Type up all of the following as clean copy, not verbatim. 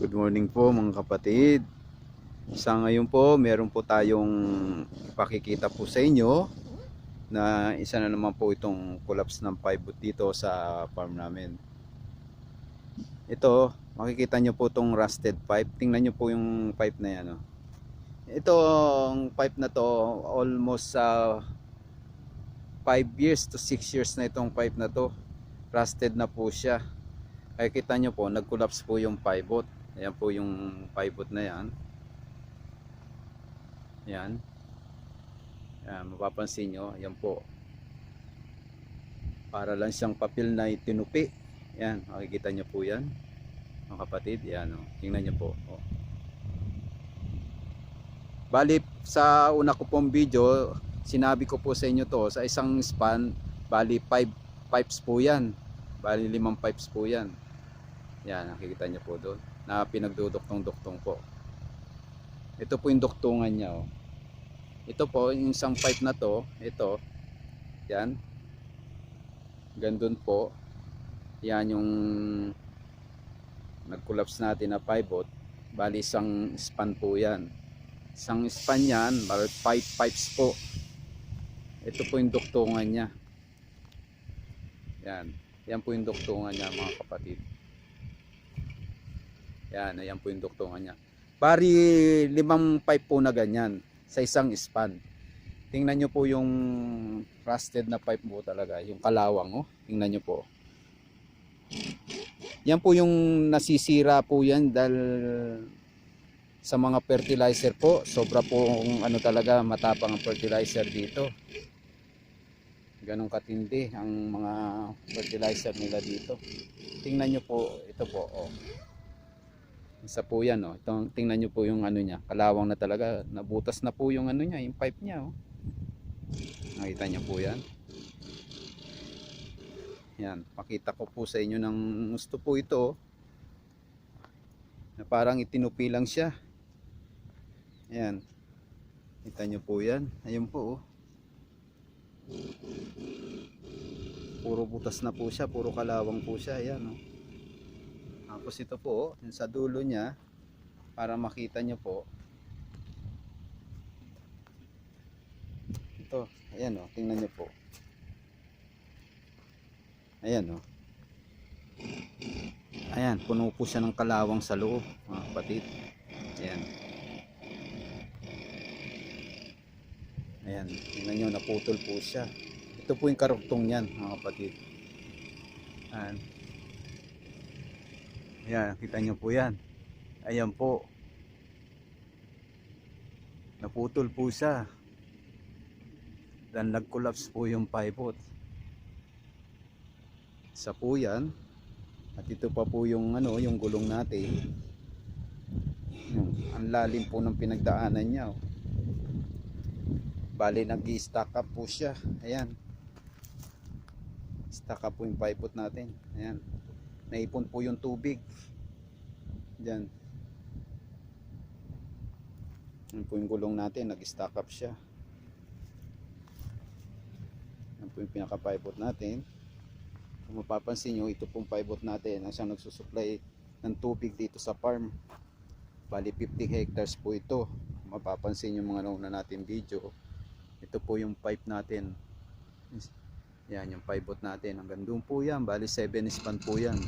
Good morning po mga kapatid. Sa ngayon po, meron po tayong ipakikita po sa inyo na isa na naman po itong collapse ng plywood dito sa farm namin. Ito, makikita nyo po itong rusted pipe. Tingnan nyo po yung pipe na yan. Itong pipe na to, almost 5 years to 6 years na itong pipe na to. Rusted na po siya. Kaya kita nyo po, nag-collapse po yung pivot. Ayan po yung pivot na yan. Yan. Yan, mapapansin nyo. Ayan po. Para lang siyang papel na itinupi. Yan, makikita nyo po yan. Mga kapatid, yan. Tingnan nyo po. Bali, sa una ko pong video, sinabi ko po sa inyo to, sa isang span, bali 5 pipes po yan. Bali 5 pipes po yan. Yan, nakikita nyo po doon na pinagduduktong-duktong po. Ito po yung duktungan niya. Ito po, yung isang pipe na to, ito, yan. Gandun po. Yan yung nag-collapse natin na pivot. Bali isang span po yan. Isang span yan, bali 5 pipes po. Ito po yung duktungan niya. Yan. Yan po yung duktungan niya mga kapatid. Yan, ayan po yung duktungan niya. Bali 5 pipe po na ganyan sa isang span. Tingnan nyo po yung rusted na pipe po talaga, yung kalawang. Tingnan nyo po. Yan po yung nasisira po yan dahil sa mga fertilizer po. Sobra po ano talaga, matapang ang fertilizer dito. Ganong katindi ang mga fertilizer nila dito. Tingnan nyo po, ito po. Isa po yan. Tingnan nyo po yung ano niya, kalawang na talaga, nabutas na po yung ano niya, yung pipe niya. Nakita nyo po yan. Yan, pakita ko po sa inyo ng gusto po ito. Na parang itinupi lang siya. Yan. Kita nyo po yan. Ayun po. Puro butas na po siya, puro kalawang po siya. Ayan. Tapos ito po, yung sa dulo niya, para makita nyo po. Ito, ayan tingnan nyo po. Ayan Ayan, puno po siya ng kalawang sa loob, mga kapatid. Ayan. Ayan, tingnan nyo, naputol po siya. Ito po yung karuktong niyan, mga kapatid. Ayan. Ayan, kita nyo po yan. Ayan po. Naputol po siya. Dan nag-collapse po yung pivot. Isa po yan. At ito pa po yung yung gulong natin. Ang lalim po ng pinagdaanan niya. Bali nag-i-stack up po siya. Ayan. Stack up po yung pivot natin. Ayan. Naipon po yung tubig. Diyan. Yan po yung gulong natin, nag-stack up siya. Yan po yung pinaka-pivot natin. Kung mapapansin nyo, ito pong pivot natin ang siyang nagsusupply ng tubig dito sa farm. Bali 50 hectares po ito. Kung mapapansin nyo mga nauna natin video, ito po yung pipe natin. Yan yung pivot natin. Hanggang doon po yan. Bali 7 span po yan.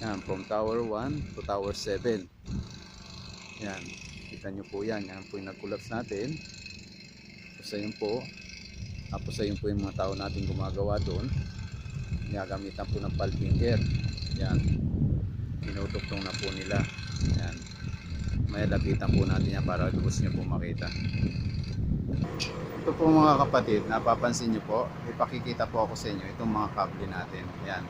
Yan, from tower 1 to tower 7. Yan, kita nyo po yan. Yan po yung nag-collapse natin. Tapos ayun po. Tapos ayun po yung mga tao natin gumagawa doon. Gagamitan po ng palfinger. Yan. Pinutuktong na po nila. Yan. May lapitan po natin yan para gusto nyo po makita. Ito po mga kapatid, napapansin nyo po. Ipakikita po ako sa inyo itong mga kable natin. Yan.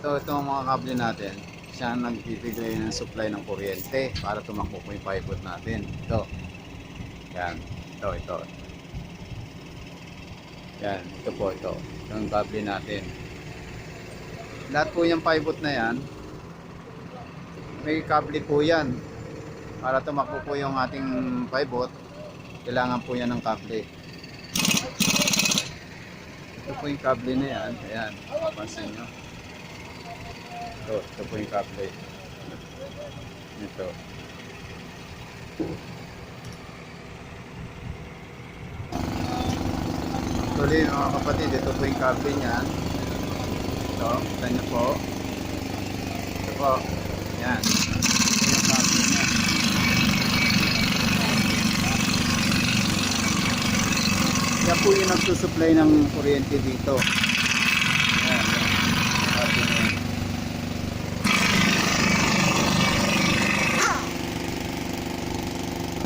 Itong mga kable natin, siya nagbibigay ng supply ng kuryente para tumakbo po yung pivot natin. Ito. Yan. Ito. Yan. Ito po. Yung kable natin. Lahat po yung pivot na yan, may kable po yan. Para tumakbo po yung ating pivot, kailangan po yan ng kable. Ito po yung kable na yan. Ayan. Mapansin nyo. Ito po yung kable. Ito. Actually mga kapatid, ito po yung cable niyan. Ito, kita niyo po. Ito po. Yan. Ito yung cable niya. Yan po yung nagsusupply ng kuryente dito. Yan. Cable niya.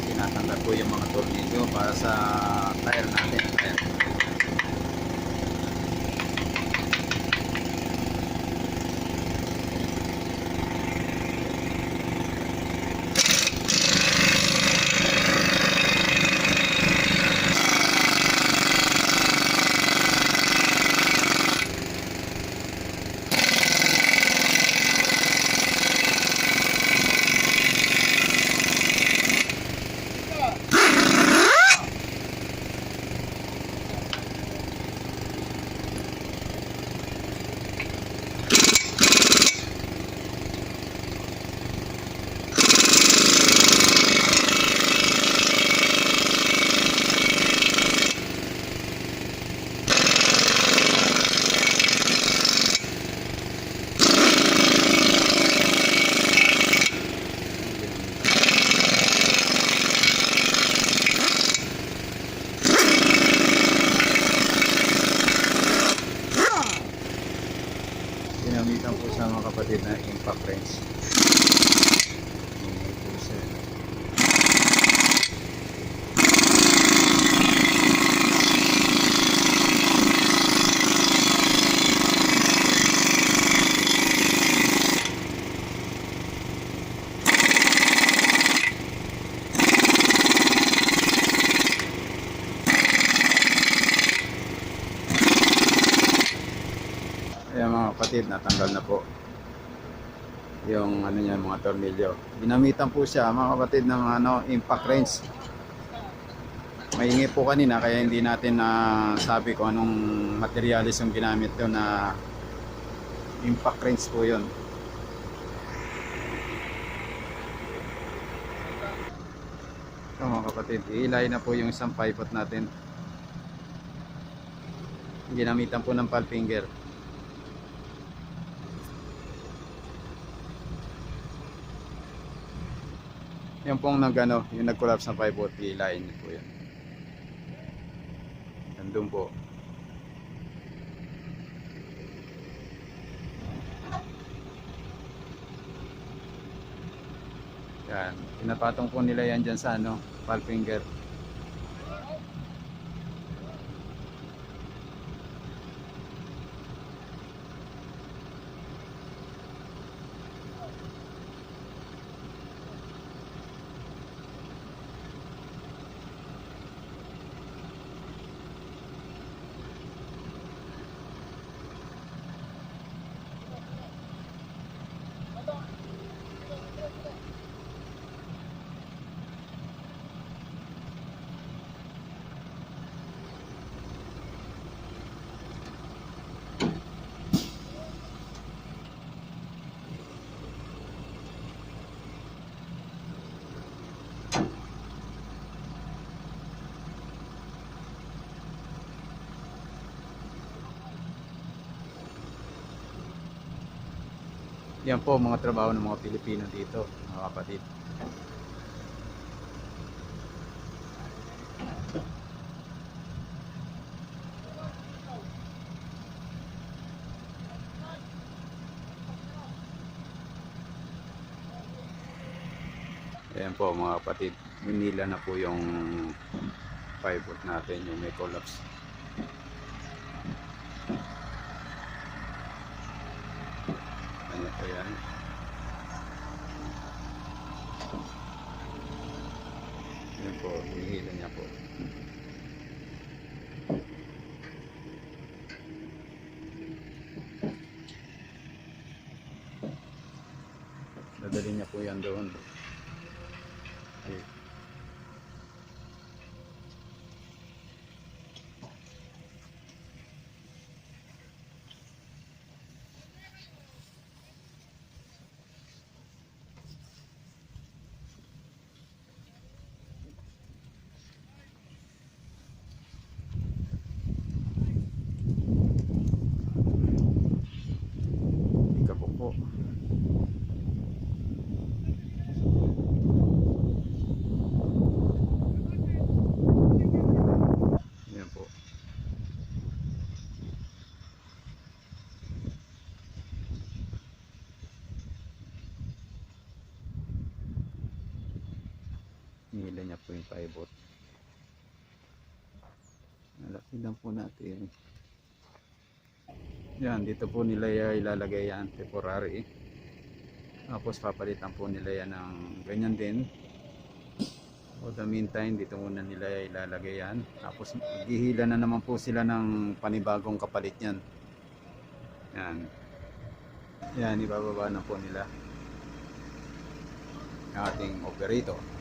Tinatanggal po yung mga tornilyo para sa tire natin. Ayan. Ginamitan po sa mga kapatid na impact wrench. Ingay po siya. Ayan mga kapatid, natanggal na po yung ano niya, mga tornilyo. Ginamitan po siya mga kapatid ng impact wrench. Maingay po kanina kaya hindi natin sabi kung anong materialis yung ginamit doon na impact wrench po yun. So mga kapatid, iilay na po yung isang pivot natin. Ginamitan po ng palm finger. Yung pong yung nag-collapse na pivot, iilayin niyo po yan. Nandun po. Yan. Pinapatong po nila yan dyan sa palm finger. Yan po mga trabaho ng mga Pilipino dito, mga kapatid. Ayan po mga kapatid, minila na po yung pivot natin, yung may collapse. Ano po yan? Ayan po, hinihila niya po. Dadali niya po yan doon. Okay. Nila niya po yung pivot. Nalaki lang po natin. Yan, dito po nila ilalagay yan, temporary. Tapos papalitan po nila yan ng ganyan din. For the meantime, dito muna nila ilalagay yan. Tapos maghihila na naman po sila ng panibagong kapalit yan. Yan. Yan, ibababa na po nila ang ating operator.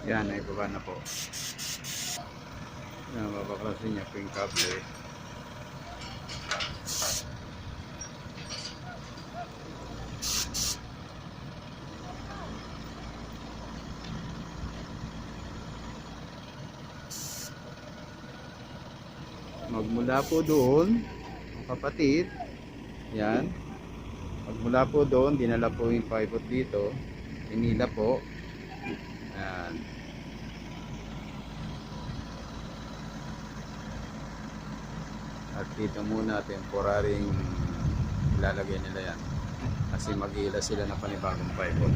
Yan, naibaba na po. Yan, mabaklasin niya po yung kable. Magmula po doon, mga kapatid, yan. Magmula po doon, dinala po yung pivot dito. Inila po. Yan. At dito muna temporaryng ilalagay nila yan. Kasi mag-iila sila ng panibagong pivot.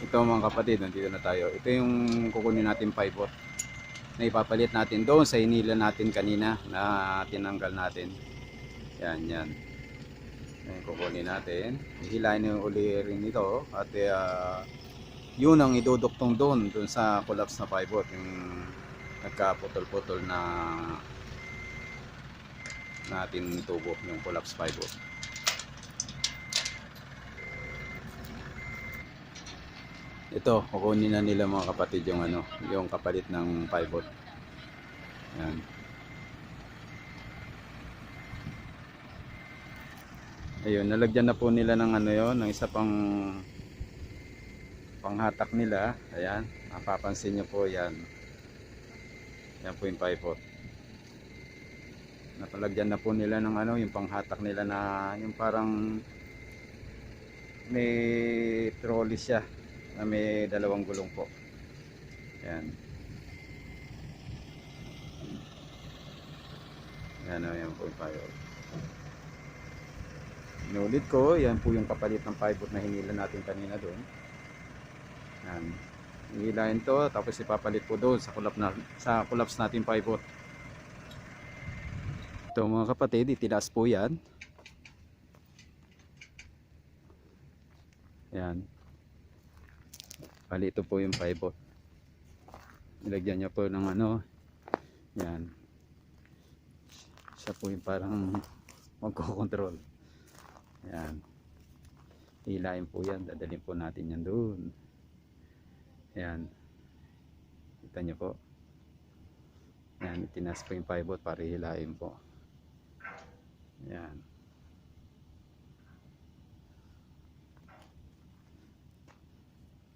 Ito mga kapatid, nandito na tayo. Ito yung kukunin natin pivot na ipapalit natin doon sa inila natin kanina na tinanggal natin. Yan, yan. Yan kukunin natin. Hihilahin yung uli rin ito at yun ang iduduktong doon sa collapse na pivot, yung nagkaputol-putol na natin tubo, yung collapse pivot. Ito, kukunin na nila mga kapatid yung yung kapalit ng pivot. Yan. Ayun, nalagyan na po nila ng ng isa pang panghatak nila. Ayan, mapapansin niyo po yan. Yan po yung pivot. Napalagyan na po nila ng yung panghatak nila na yung parang may trolley siya na may dalawang gulong po. Yan. Yan yan po yung pivot. Inulit ko, yan po yung kapalit ng pivot na hinila natin kanina doon. Yan. Hihilahin to, tapos ipapalit po doon sa collapse natin pivot. Ito mga kapatid, itilas po yan. Yan. Bali ito po yung pivot. Nilagyan niya po ng yan. Siya po yung parang magkocontrol. Yan. Hilahin po yan. Dadalhin po natin yan doon. Yan. Kita niyo po. Yan. Itinas po yung pivot para hilahin po. Yan.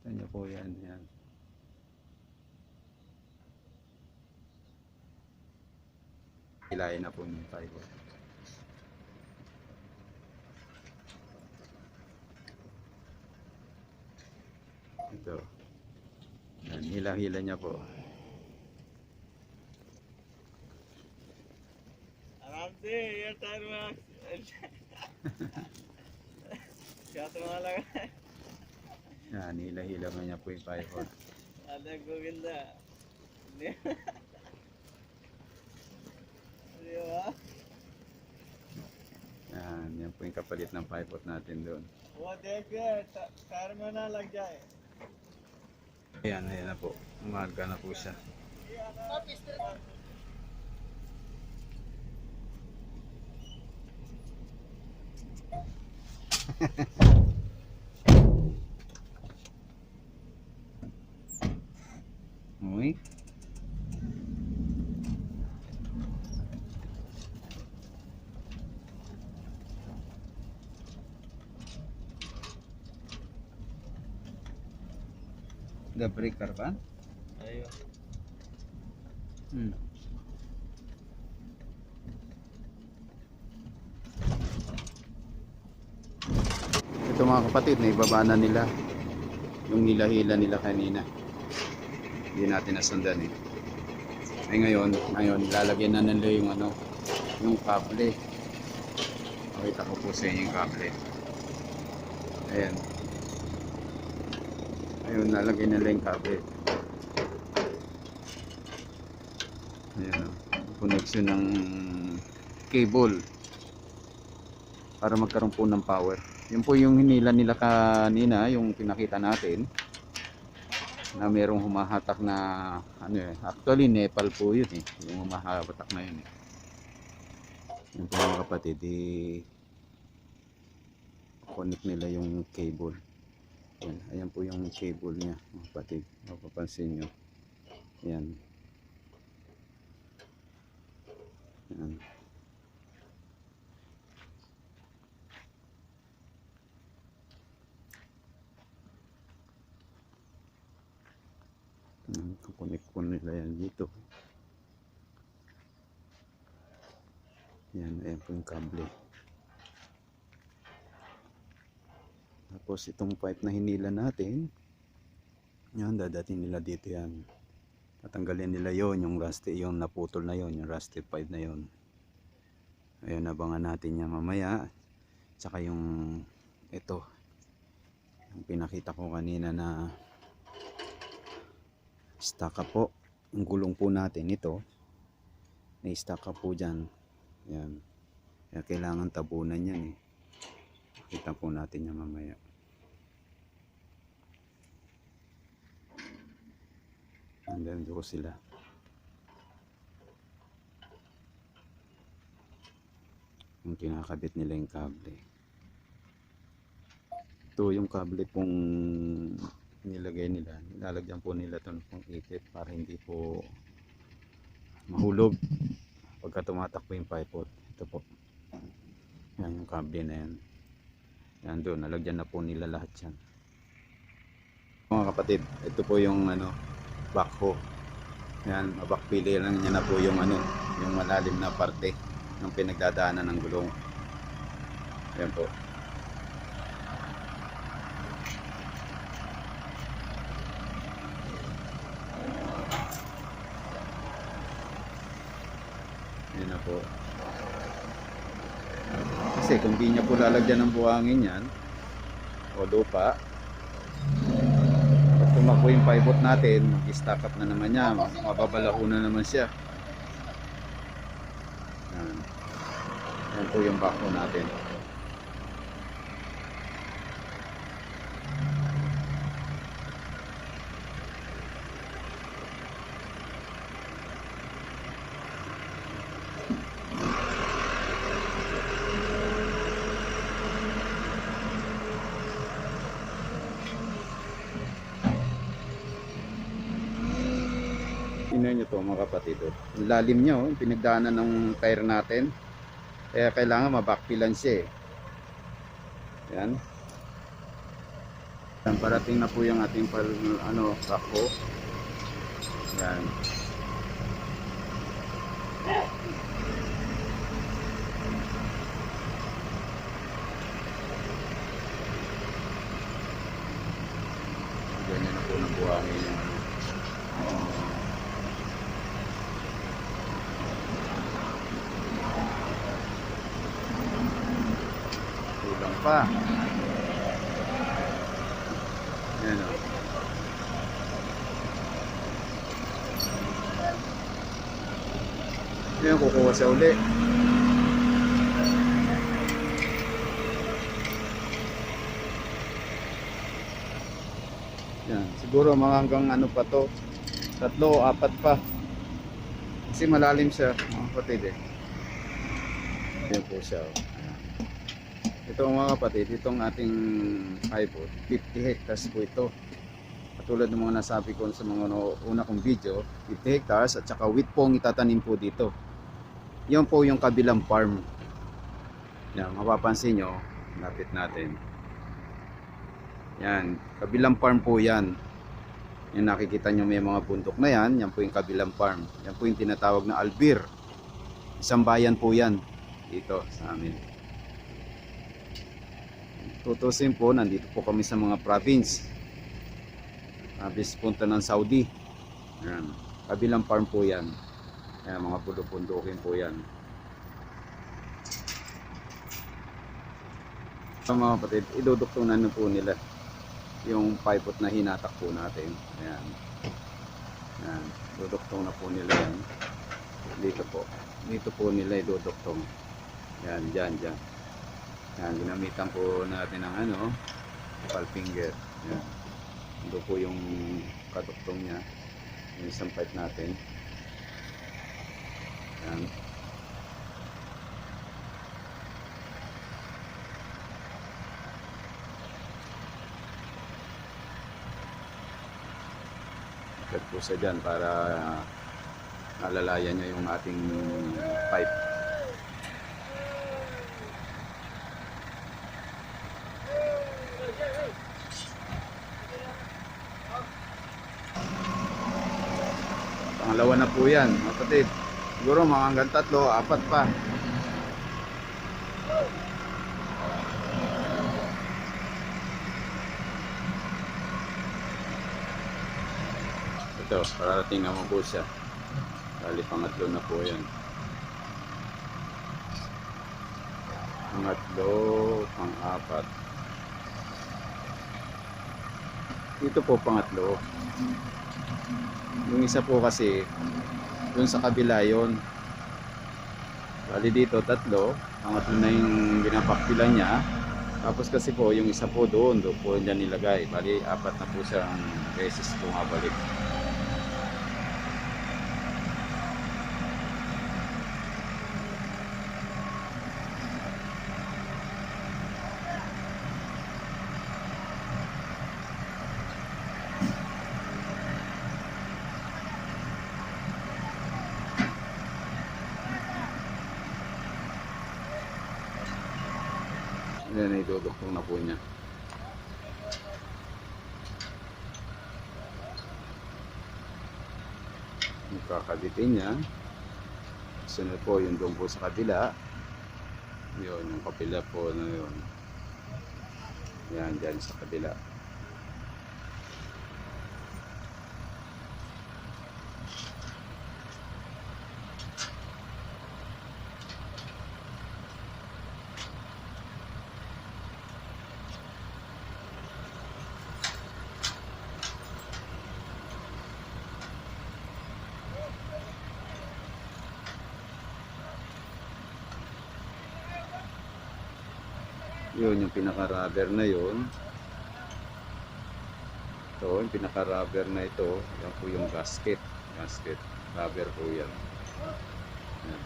Kita niyo po yan. Yan. Hilahin na po yung pivot. Ito. Yan, hila-hila niya po. Aramse, ये टायर में क्या तुम्हारा Yan, hila-hila mo niya po yung pivot. ada Govinda Yan Yan po yung kapalit ng pipot natin doon. वो देखिए टायर में ना लग जाए Ayan, ayan na po. Umaga na po siya. Uy. The breaker ba? अयो Hmm. Ito mga kapatid, naibaba na nila yung nilahila nila kanina. Hindi natin nasundan eh. Ay ngayon lalagyan na nila yung ano, yung kable. Pakita ko po sa inyo yung kable. Ayan. Ayun, lalagyan nila yung kable. Ayan o. Connection ng cable para magkaroon po ng power. Yun po yung hinila nila kanina, yung pinakita natin na merong humahatak na ano eh, actually Nepal po yun eh, yung humahatak na yun eh. Yun po mga kapatid, connect nila yung cable. Ayan po yung cable niya mga kapatid, mapapansin nyo. Ayan. Ayan. Connect po nila yan dito. Yan, ayan po yung kable. Tapos itong pipe na hinila natin, yan, dadating nila dito yan. Tatanggalin nila yon, yung rusty, yung naputol na yon, yung rusty pipe na yon. Ayan, abangan natin yan mamaya. Tsaka yung ito, yung pinakita ko kanina na stack up po, yung gulong po natin ito, may stack up po dyan. Yan, kaya kailangan tabunan yan eh. Kita po natin yan mamaya. Andun ko sila. Yung kinakabit nila yung kable. Ito yung kable pong nilagay nila. Nilalagyan po nila ito ng ipit para hindi po mahulog pagka tumatakbo yung pipot. Ito po. Yan yung kable na yan. Yan doon. Nalagyan na po nila lahat yan. Mga kapatid, ito po yung ano, backhoe. Yan, mabakpili lang niya na po yung ano, yung malalim na parte ng pinagdadaanan ng gulong. Yan po. Yan na po. Kasi kung di niya po lalagyan ng buhangin yan o lupa, pag tumakbo yung pivot natin, mag-stack up na naman niya, mababalaho na naman siya. Yan. Yan po yung backhoe natin. Tingnan nyo to mga kapatid. Ang lalim niya, oh, pinagdaanan ng tire natin. Kaya kailangan mabakpilan siya eh. Yan. Yan, parating na po yung ating backhoe. Yan. Ganyan na po ng buhangin yung kulang pa. Yan o. Yan, kukuha siya uli. Yan, siguro mga hanggang ano pa to, 3 o 4 pa. Kasi malalim siya, mga kapatid eh. Yan po siya. Oh. Ayan. Ito mga kapatid, itong ating plywood, 50 hectares po ito. Katulad ng mga nasabi ko sa mga una kong video, 50 hectares at saka wheat po ang itatanim po dito. Yan po yung kabilang farm. Yan, mapapansin nyo, lapit natin. Yan, kabilang farm po yan. Yan nakikita nyo may mga bundok na yan, yan po yung kabilang farm. Yan po yung tinatawag na Albir. Isang bayan po yan dito sa amin. Tutusin po, nandito po kami sa mga province. Province punta ng Saudi. Yan, kabilang farm po yan. Yan, mga pulo-pundukin po yan. So, mga kapatid, iduduktunan na po nila yung plywood na hinatak po natin. Ayan. Ayan. Duduktong na po nila yan. Dito po. Dito po nila iduduktong. Ayan, dyan, dyan. Ayan, ginamitan po natin ng ano, pal finger. Ayan. Ito po yung kaduktong niya. Yung isang pipe natin. Ayan. Ikat po siya dyan para alalayan nyo yung ating pipe. Pangalawa na po yan, mga kapatid. Siguro mga hanggang 3, 4 pa. Ito, parating naman po siya. Bali, pangatlo na po yan. Pangatlo, pang-4. Ito po pangatlo. Yung isa po kasi, dun sa kabila yun. Bali dito, 3. Pangatlo na yung binapakpilan niya. Tapos kasi po, yung isa po doon po niya nilagay. Bali, 4 na po siyang beses bumabalik. Yan ay duduktong na po niya. Yung kakaditin niya. Sunod po yung doon po sa kabila. Yun, yung kabila po na yun. Yan, dyan sa kabila. Yun, yung pinaka-rubber na yun. Ito, yung pinaka-rubber na ito. Yan po yung gasket. Gasket. Rubber po yan. Yan.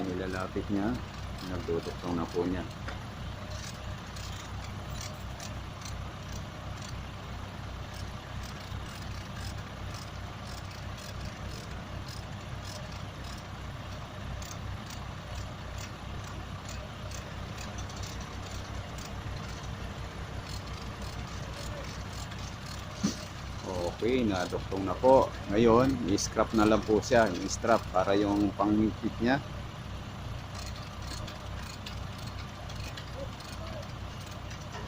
Nilalapit niya. Nagduduktong na po niya. Okay, naduktong na po. Ngayon, i-scrap na lang po siya. Yung strap para yung pang-fit niya.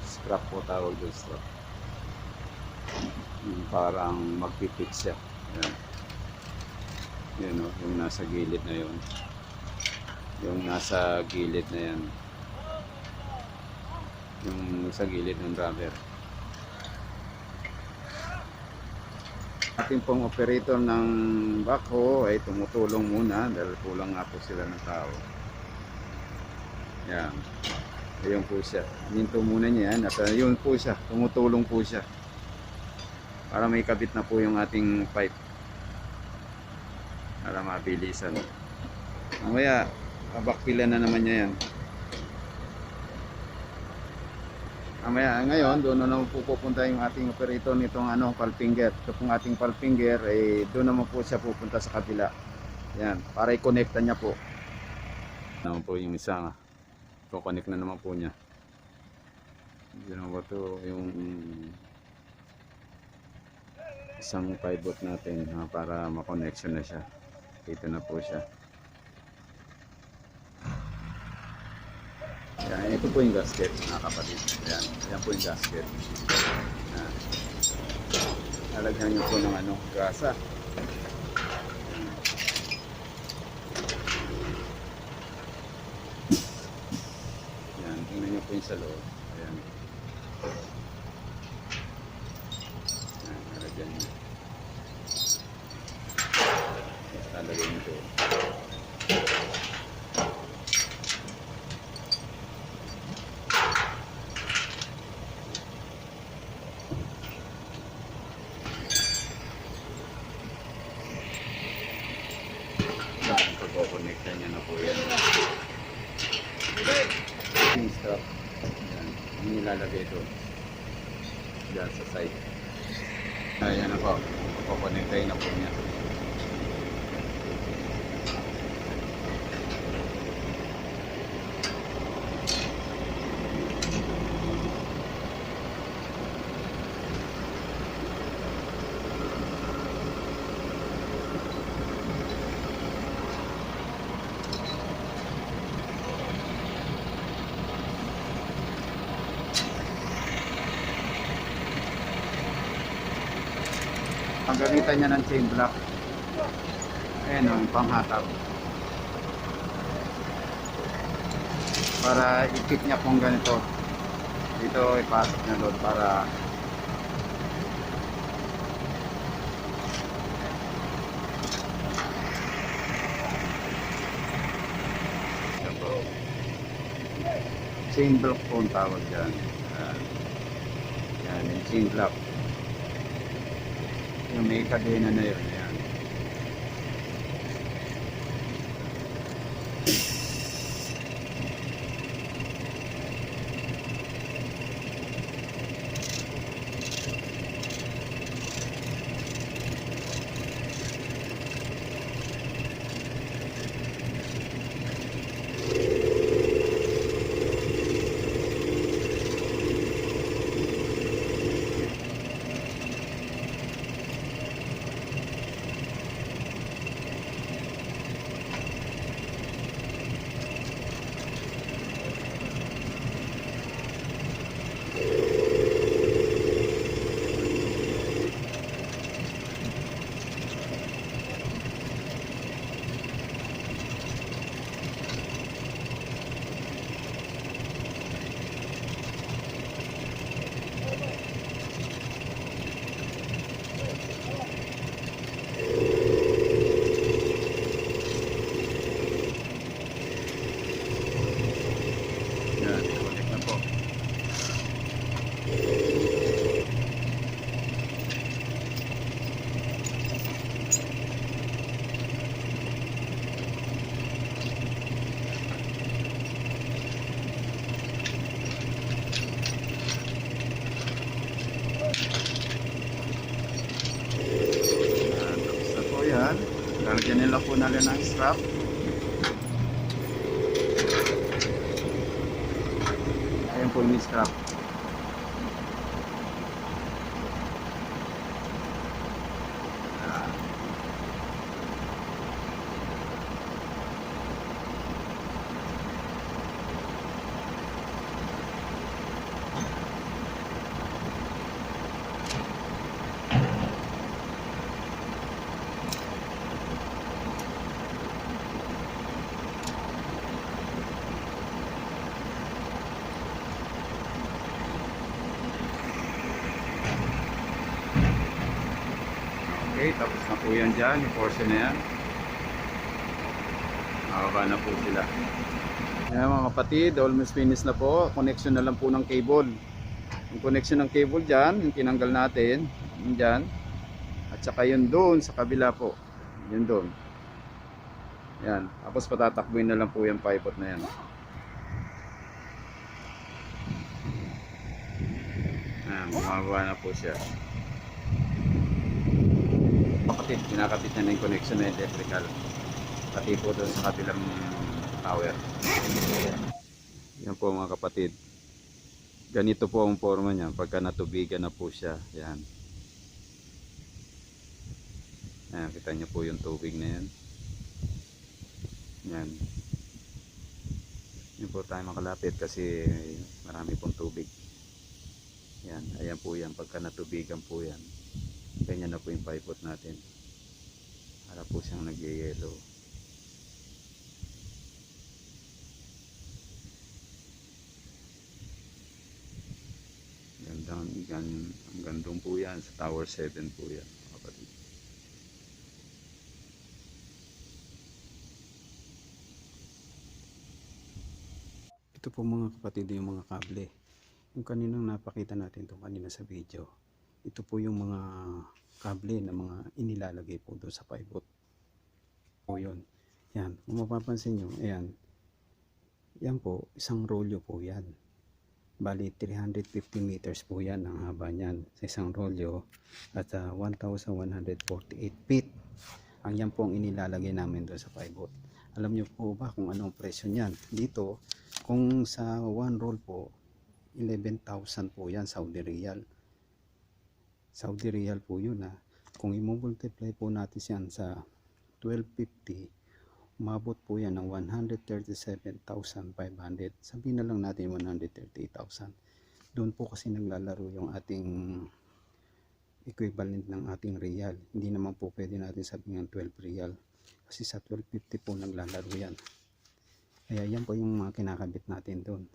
Scrap po tawag doon, strap. Yung parang mag-fit siya. Yan. Yan o, yung nasa gilid na yun. Yung nasa gilid na yan. Yung sa gilid ng rubber. Ating pong operator ng backhoe ay tumutulong muna dahil kulang nga po sila ng tao. Yan. Ayun po siya. Minto muna niya yan. At yun po siya. Tumutulong po siya. Para may kabit na po yung ating pipe. Para mabilisan. Mamaya, abakpilan na naman niya yan. Mamaya, ngayon, doon na naman po pupunta yung ating operator nitong valve finger. Ito pong ating valve finger, doon naman po siya pupunta sa kabila. Yan, para i-connecta niya po. Naman po yung isa. Connect na naman po niya. Diyan naman po ito yung isang pivot natin para ma-connection na siya. Dito na po siya. Yan, ito po yung gasket, mga kapatid. Yan po yung gasket. Yan. Lalagyan nyo po ng gasa. Yan, tingnan nyo po yung sa loob. Ayan. Yan, lalagyan nyo. Lalagyan nyo po. Pag-connecta niya na po yan. Yung strap. Yan. Yung nilalagay doon. Diyan sa side. Ayan na po. Pag-connecta na po niya. Ang gamitan niya ng chain block. Ayan o, yung panghatag. Para i-fit niya pong ganito. Dito ipasok na load para chain block po ang tawag dyan. Yan, yung chain block. Yung may kadena na yun. Ayan. Yan, connect na po. Tapos na po yan. Lalagyan nila po natin ng strap. Ayan po yung strap. Okay, tapos na po yan dyan, yung portion na yan. Nakaba na po sila. Yan mga kapatid, almost finished na po. Connection na lang po ng cable. Yung connection ng cable dyan, yung tinanggal natin, yun dyan. At saka yun doon sa kabila po. Yun doon. Yan. Tapos patatakbuhin na lang po yung pivot na yan. Yan, bumaba na po siya. Kapatid, kinakapit na yung connection na electrical. Pati po doon sa kabilang tower. Yan po mga kapatid. Ganito po ang forma niya pagka natubigan na po siya. Yan. Ayan, kita niyo po yung tubig na yan. Yan. Yan po tayo makalapit kasi marami pong tubig. Yan. Ayan po yan. Pagka natubigan po yan. Ganyan na po yung pivot natin. Para po siyang nag-yellow. Hanggang doon po yan. Sa Tower 7 po yan. Kapatid. Ito po mga kapatid yung mga kable. Yung kaninang napakita natin ito kanina sa video. Ito po yung mga kable na mga inilalagay po doon sa pivot. O yun. Yan. Kung mapapansin nyo, ayan. Yan po, isang rolyo po yan. Bali 350 meters po yan ang haba niyan sa isang rolyo at 1,148 feet. Ang yan po ang inilalagay namin doon sa pivot. Alam niyo po ba kung anong presyo niyan? Dito, kung sa 1 roll po, 11,000 po yan Saudi Riyal. Saudi Riyal po yun ha. Kung i-multiply po natin yan sa 1250, umabot po yan ng 137,500. Sabihin na lang natin 138,000. Doon po kasi naglalaro yung ating equivalent ng ating real. Hindi naman po pwede natin sabihin ng 12 real. Kasi sa 1250 po naglalaro yan. Kaya yan po yung mga kinakabit natin doon.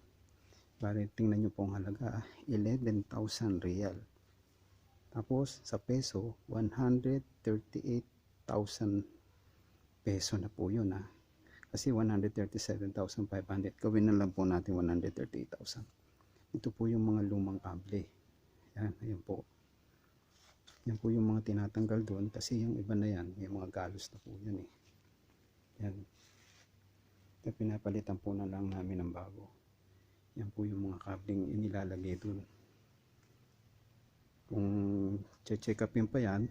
Bari tingnan nyo po ang halaga, 11,000 real. Tapos sa peso, 138,000 peso na po yun ha. Kasi 137,500. Gawin na lang po natin 138,000. Ito po yung mga lumang kable. Yan, ayan po. Yan po yung mga tinatanggal doon. Kasi yung iba na yan, may mga galos na po yan eh. Yan. Ito pinapalitan po na lang namin ng bago. Yan po yung mga kabling inilalagay doon. Kung check upin pa yan,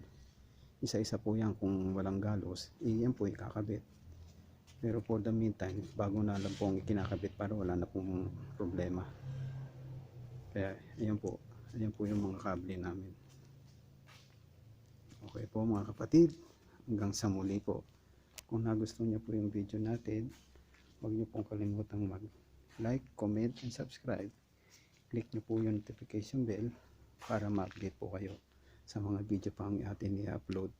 isa-isa po yan kung walang galos, yan po ikakabit. Pero for the meantime, bago na lang po ang ikinakabit para wala na pong problema. Kaya ayan po yung mga kable namin. Okay po mga kapatid, hanggang sa muli po. Kung nagustuhan niyo po yung video natin, huwag niyo pong kalimutang mag-like, comment, and subscribe. Click niyo po yung notification bell para ma-update po kayo sa mga video pa ang atin i-upload.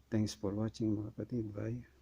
Thanks for watching mga kapatid. Bye.